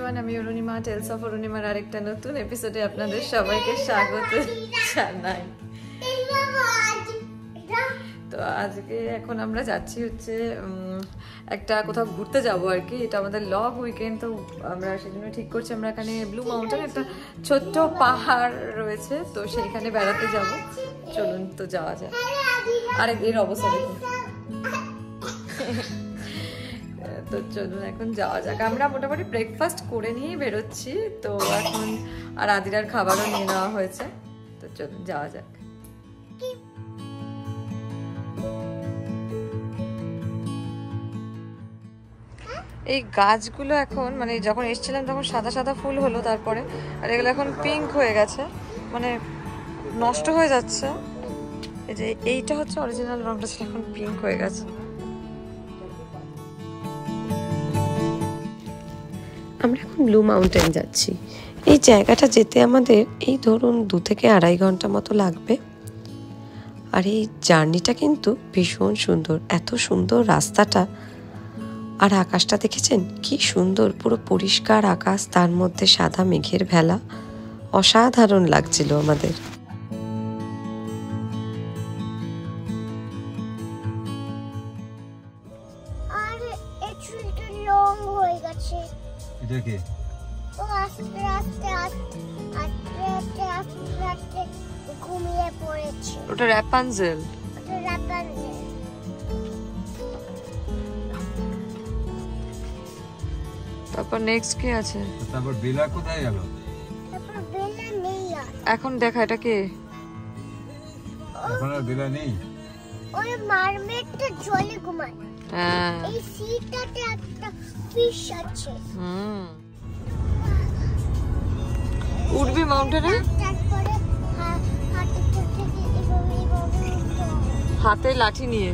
Everyone, আমি Arunima, tales of অরুণিমার আরেকটা নতুন এপিসোডে আপনাদের সবাইকে স্বাগত জানাই। তো আজকে এখন আমরা যাচ্ছি হচ্ছে একটা কোথাও ঘুরতে যাব আর কি। এটা আমাদের লং উইকেন্ড, তো আমরা সেজন্য ঠিক করছি আমরা এখানে ব্লু মাউন্টেন একটা ছোট্ট পাহাড় রয়েছে, তো সেইখানে বেড়াতে যাব। চলুন তো যাওয়া যায়। আর এর অবস্থা দেখুন। তো চলুন এখন যাওয়া যাক। আমরা মোটামুটি ব্রেকফাস্ট করে নিয়েই বেরোচ্ছি, তো এখন আর আদিরার খাবারও নিয়ে নেওয়া হয়েছে। তো চলুন যাওয়া যাক। এই গাছগুলো এখন মানে যখন এসেছিলাম তখন সাদা সাদা ফুল হলো, তারপরে আর এগুলো এখন পিঙ্ক হয়ে গেছে, মানে নষ্ট হয়ে যাচ্ছে। এই যে এইটা হচ্ছে অরিজিনাল রংটা, সেটা এখন পিঙ্ক হয়ে গেছে। আমরা এখন ব্লু মাউন্টেন যাচ্ছি। এই জায়গাটা যেতে আমাদের এই ধরুন 2 থেকে 2.5 ঘন্টা মতো লাগবে। আর এই জার্নিটা কিন্তু ভীষণ সুন্দর, এত সুন্দর রাস্তাটা। আর আকাশটা দেখেছেন কি সুন্দর, পুরো পরিষ্কার আকাশ, তার মধ্যে সাদা মেঘের ভেলা, অসাধারণ লাগছিল আমাদের। আর এটা লং হয়ে গেছে। এটা কি? ও আস্তে আস্তে আস্তে আস্তে ঘুমিয়ে পড়েছে। ওটা র্যাপানজেল। ওটা র্যাপানজেল। তারপর নেক্সট কি আছে? তারপর বেলা কোথায় গেল? তারপর বেলা নেই আর। এখন দেখা এটা কি? এখন আর বেলা নেই। ওই মারমেডটা জলে ঘুমায়। হ্যাঁ, এই সিটাতে একটা ফিশ আছে। উঠবি মাউন্টেনে? তারপরে হাতে থেকে এভাবে হাতে লাঠি নিয়ে।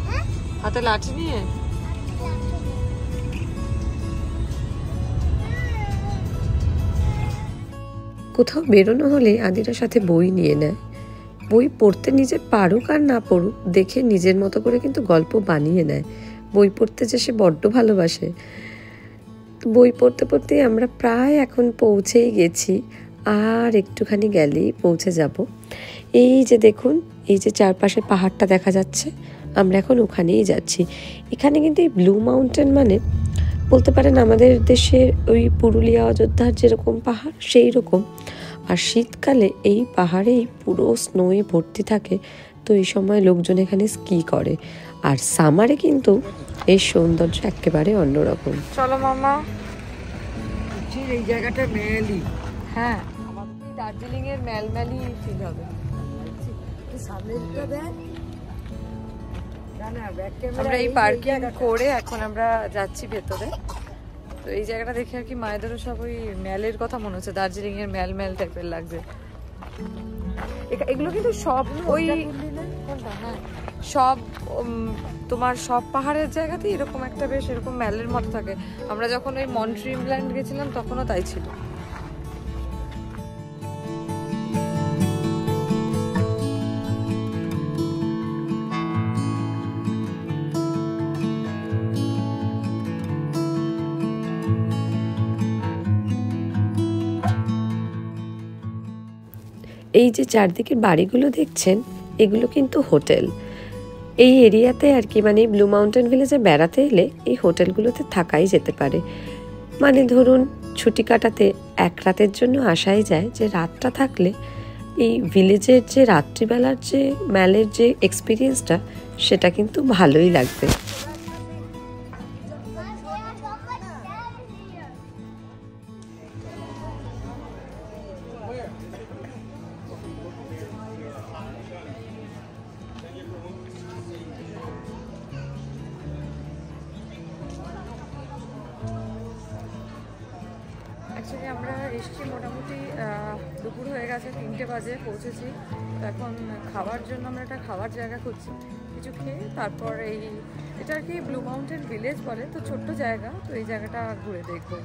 হ্যাঁ, হাতে লাঠি নিয়ে কোথাও বেরোনো হলে আদিরার সাথে বই নিয়ে নেয়। বই পড়তে নিজে পারুক আর না পড়ুক, দেখে নিজের মতো করে কিন্তু গল্প বানিয়ে নেয়। বই পড়তে যে সে বড্ড ভালোবাসে। বই পড়তে পড়তে আমরা প্রায় এখন পৌঁছেই গেছি, আর একটুখানি গেলেই পৌঁছে যাব। এই যে দেখুন, এই যে চারপাশে পাহাড়টা দেখা যাচ্ছে, আমরা এখন ওখানেই যাচ্ছি। এখানে কিন্তু এই ব্লু মাউন্টেন মানে বলতে পারেন আমাদের দেশের ওই পুরুলিয়া অযোধ্যার যেরকম পাহাড় সেই রকম। আর শীতকালে এই পাহাড়েই পুরো স্নোয়ে ভর্তি থাকে, তো এই সময় লোকজন এখানে স্কি করে। আর সামারে কিন্তু এই সৌন্দর্য একেবারে অন্যরকম। চলো মামা। এই জায়গাটা মেয়ালি। হ্যাঁ, আমাদের দার্জিলিং এর মেলমেলি ফিল হবে। সামনেটা দেখ। না না, ব্যাক ক্যামেরা। আমরা এই পার্কিং করে এখন আমরা যাচ্ছি ভেতরে। তো এই জায়গাটা দেখে আর কি মায়েদেরও সব ওই মেলের কথা মনে হচ্ছে, দার্জিলিং এর মেল মেল টাইপের লাগছে। এগুলো কিন্তু সব ওই হ্যাঁ সব তোমার সব পাহাড়ের জায়গাতেই এরকম একটা বেশ এরকম মেলের মতো থাকে। আমরা যখন ওই মন্ট্রিমল্যান্ড গেছিলাম তখনও তাই ছিল। এই যে চারদিকের বাড়িগুলো দেখছেন, এগুলো কিন্তু হোটেল। এই এরিয়াতে আর কি, মানে ব্লু মাউন্টেন ভিলেজে বেড়াতে এলে এই হোটেলগুলোতে থাকাই যেতে পারে। মানে ধরুন ছুটি কাটাতে এক রাতের জন্য আসাই যায়, যে রাতটা থাকলে এই ভিলেজের যে রাত্রিবেলার যে মেলের যে এক্সপিরিয়েন্সটা, সেটা কিন্তু ভালোই লাগবে। অ্যাকচুয়ালি আমরা এসছি মোটামুটি দুপুর হয়ে গেছে, 3টে বাজে পৌঁছেছি। এখন খাওয়ার জন্য আমরা একটা খাওয়ার জায়গা খুঁজছি, কিছু খেয়ে তারপর এটা আর কি ব্লু মাউন্টেন ভিলেজ বলে, তো ছোট্ট জায়গা, তো এই জায়গাটা ঘুরে দেখবো।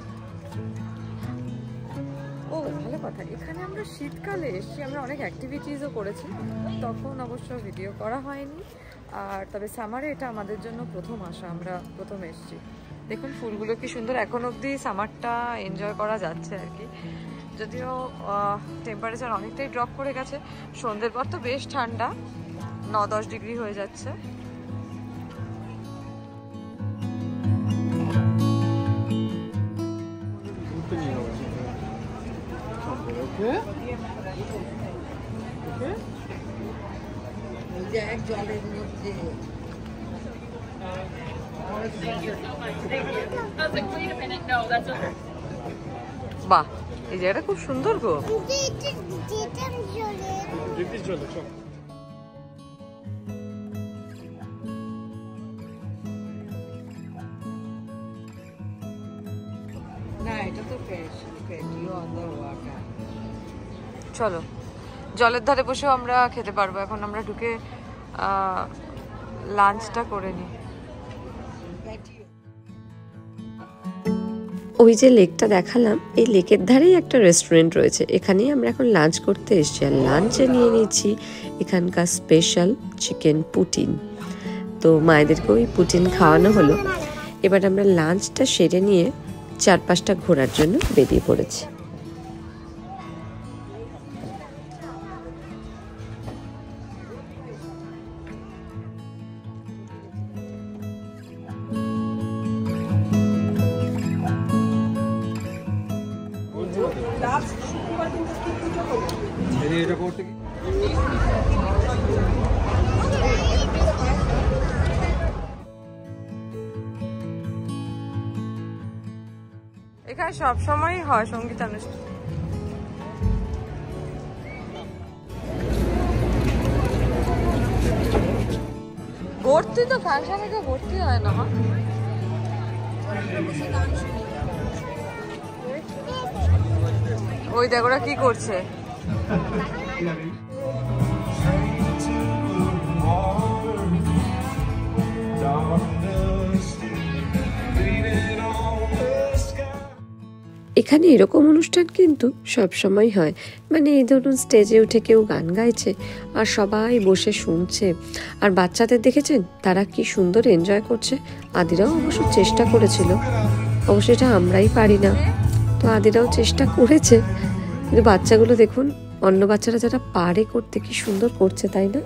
ও ভালো কথা, এখানে আমরা শীতকালে এসছি, আমরা অনেক অ্যাক্টিভিটিসও করেছি, তখন অবশ্য ভিডিও করা হয়নি। আর তবে সামারে এটা আমাদের জন্য প্রথম আসা, আমরা প্রথম এসছি। দেখুন ফুলগুলো কি সুন্দর, এখন অবধি সামারটা এনজয় করা যাচ্ছে আর কি। যদিও টেম্পারেচার অনেকটাই ড্রপ করে গেছে, সন্ধ্যের পর তো বেশ ঠান্ডা, 9-10 ডিগ্রি হয়ে যাচ্ছে। জলের মধ্যে বাহ, এই জায়গাটা খুব সুন্দর গো। না, এটা তো ফ্রেশ অন দ্য ওয়াটার। চলো জলের ধারে বসেও আমরা খেতে পারবো। এখন আমরা ঢুকে লাঞ্চটা করে নিই। ওই যে লেকটা দেখালাম, এই লেকের ধারেই একটা রেস্টুরেন্ট রয়েছে, এখানেই আমরা এখন লাঞ্চ করতে এসেছি। আর লাঞ্চে নিয়ে নিচ্ছি এখানকার স্পেশাল চিকেন পুটিন। তো মায়েদেরকে ওই পুটিন খাওয়ানো হলো। এবার আমরা লাঞ্চটা সেরে নিয়ে চারপাশটা ঘোরার জন্য বেরিয়ে পড়েছি। এটা করতে কি এখানে সব সময়ই হয় সঙ্গীতানুষ্ঠান। ভর্তি তো ফাংশনে তো ভর্তি হয় না। ওই দেখ ওরা কি করছে। এখানে এরকম অনুষ্ঠান কিন্তু সব সময় হয়, মানে এই ধরুন স্টেজে উঠে কেউ গান গাইছে আর সবাই বসে শুনছে, আর বাচ্চাদের দেখেছেন তারা কি সুন্দর এনজয় করছে। আদিরাও অবশ্য চেষ্টা করেছিল, অবশ্য এটা আমরাই পারি না, তো আদিরাও চেষ্টা করেছে, কিন্তু বাচ্চাগুলো দেখুন, অন্য বাচ্চারা যারা পারে করতে কি সুন্দর করছে, তাই না?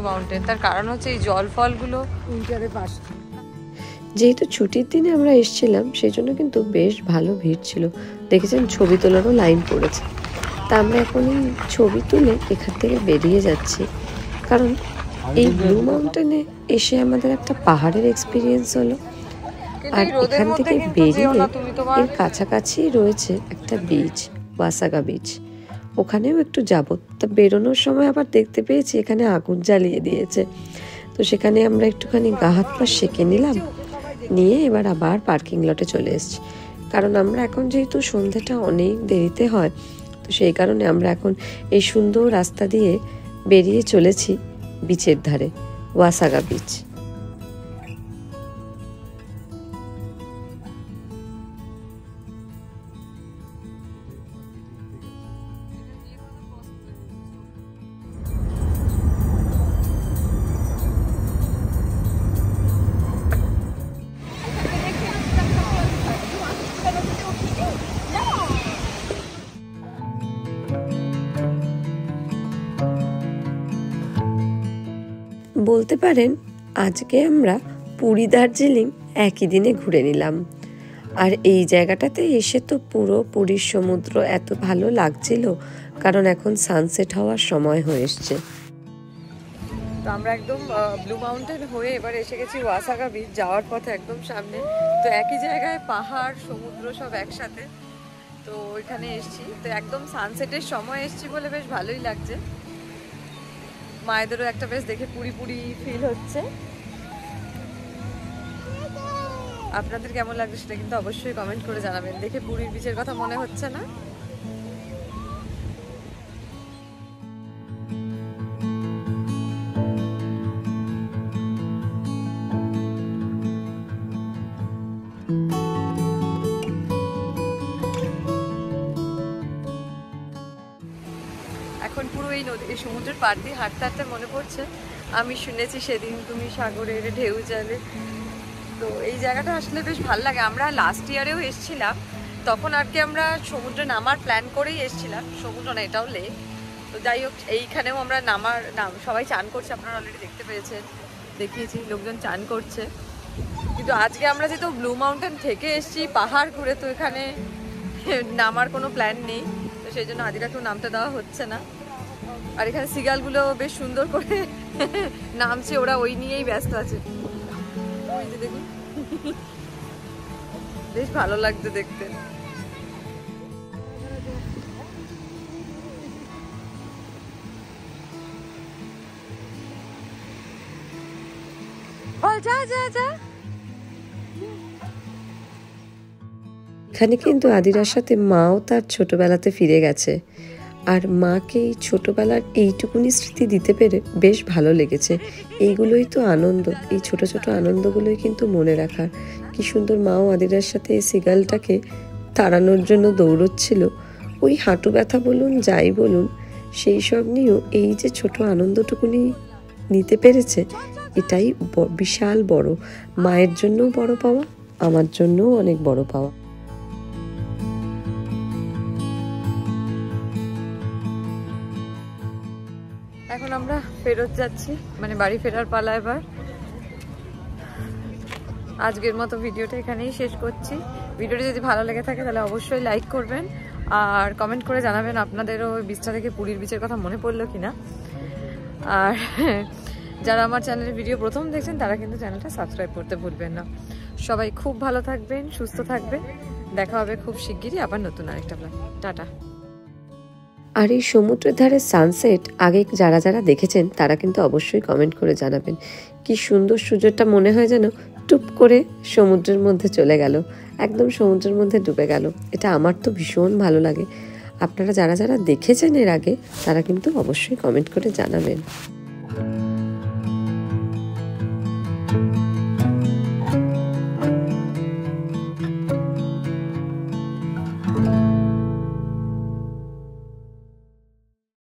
মাউন্টেন, তার কারণ হচ্ছে এই জল ফলগুলো উইন্টারে পাস। যেহেতু ছুটির দিনে আমরা এসেছিলাম, সেই জন্য কিন্তু বেশ ভালো ভিড় ছিল। দেখেছেন ছবি তোলারও লাইন পড়েছে। তা আমরা এখন এই ছবি তুলে এখান থেকে বেরিয়ে যাচ্ছি, কারণ এই ব্লু মাউন্টেনে এসে আমাদের একটা পাহাড়ের এক্সপিরিয়েন্স হলো। আর এখান থেকে বেরিয়ে এর কাছাকাছি রয়েছে একটা বিচ, ওয়াসাগা বিচ, ওখানেও একটু যাব। তা বেরোনোর সময় আবার দেখতে পেয়েছি এখানে আগুন জ্বালিয়ে দিয়েছে, তো সেখানে আমরা একটুখানি গা হাত পা সেঁকে নিলাম, নিয়ে এবার আবার পার্কিং লটে চলে এসেছি। কারণ আমরা এখন যেহেতু সন্ধ্যাটা অনেক দেরিতে হয়, তো সেই কারণে আমরা এখন এই সুন্দর রাস্তা দিয়ে বেরিয়ে চলেছি বিচের ধারে, ওয়াসাগা বিচ। বলতে পারেন আজকে আমরা পুরী দার্জিলিং একই দিনে ঘুরে নিলাম। আর এই জায়গাটাতে এসে তো পুরো পুরীর সমুদ্র এত ভালো লাগছিল, কারণ এখন সানসেট হওয়ার সময় হয়ে এসছে। তো আমরা একদম ব্লু মাউন্টেন হয়ে এবার এসে গেছি ওয়াসাকা বিচ, যাওয়ার পথে একদম সামনে। তো একই জায়গায় পাহাড় সমুদ্র সব একসাথে, তো ওইখানে এসছি। তো একদম সানসেটের সময় এসছি বলে বেশ ভালোই লাগছে। মায়েদেরও একটা বেশ দেখে পুরি পুরি ফিল হচ্ছে। আপনাদের কেমন লাগছে সেটা কিন্তু অবশ্যই কমেন্ট করে জানাবেন। দেখে পুরীর বিচের কথা মনে হচ্ছে না? এখন পুরো এই নদী, এই সমুদ্রের পাড় দিয়ে হাঁটতে হাঁটতে মনে পড়ছে আমি শুনেছি সেদিন তুমি সাগরের ঢেউ জলে। তো এই জায়গাটা আসলে বেশ ভালো লাগে। আমরা লাস্ট ইয়ারেও এসেছিলাম, তখন আর কি আমরা সমুদ্রে নামার প্ল্যান করেই এসেছিলাম। সমুদ্র না, এটাও লেক। তো যাই হোক, এইখানেও আমরা সবাই চান করছে, আপনারা অলরেডি দেখতে পেয়েছেন, দেখিয়েছি লোকজন চান করছে। কিন্তু আজকে আমরা যেহেতু ব্লু মাউন্টেন থেকে এসেছি পাহাড় ঘুরে, তো এখানে নামার কোনো প্ল্যান নেই, তো সেই জন্য আদিরাকেও নামতে দেওয়া হচ্ছে না। আর এখানে সিগালগুলো বেশ সুন্দর করে নামছে, ওরা ওই নিয়েই ব্যস্ত আছে। ওই যে দেখুন, বেশ ভালো লাগছে দেখতে। যা যা যা। এখানে কিন্তু আদিরার সাথে মাও তার ছোটবেলাতে ফিরে গেছে, আর মাকে এই ছোটবেলার এইটুকুনি স্মৃতি দিতে পেরে বেশ ভালো লেগেছে। এইগুলোই তো আনন্দ, এই ছোট ছোট আনন্দগুলোই কিন্তু মনে রাখার। কি সুন্দর মাও আদিরার সাথে এই সিগালটাকে তাড়ানোর জন্য দৌড়চ্ছিল। ওই হাঁটু ব্যথা বলুন যাই বলুন, সেই সব নিয়েও এই যে ছোট আনন্দটুকুনি নিতে পেরেছে, এটাই বিশাল বড়। মায়ের জন্যও বড় পাওয়া, আমার জন্যও অনেক বড় পাওয়া। এখন আমরা ফেরত যাচ্ছি, মানে বাড়ি ফেরার পালা এবার। আজকের মতো ভিডিওটা এখানেই শেষ করছি। ভিডিওটা যদি ভালো লেগে থাকে তাহলে অবশ্যই লাইক করবেন, আর কমেন্ট করে জানাবেন আপনাদেরও ওই বিচটা থেকে পুরীর বিচের কথা মনে পড়লো কিনা। আর যারা আমার চ্যানেলের ভিডিও প্রথম দেখছেন তারা কিন্তু চ্যানেলটা সাবস্ক্রাইব করতে ভুলবেন না। সবাই খুব ভালো থাকবেন, সুস্থ থাকবেন। দেখা হবে খুব শিগগিরই আবার নতুন আরেকটা ব্লগ। টাটা। আর এই সমুদ্রের ধারে সানসেট আগে যারা যারা দেখেছেন তারা কিন্তু অবশ্যই কমেন্ট করে জানাবেন। কি সুন্দর সূর্যটা মনে হয় যেন টুপ করে সমুদ্রের মধ্যে চলে গেল, একদম সমুদ্রের মধ্যে ডুবে গেল। এটা আমার তো ভীষণ ভালো লাগে। আপনারা যারা যারা দেখেছেন এর আগে তারা কিন্তু অবশ্যই কমেন্ট করে জানাবেন।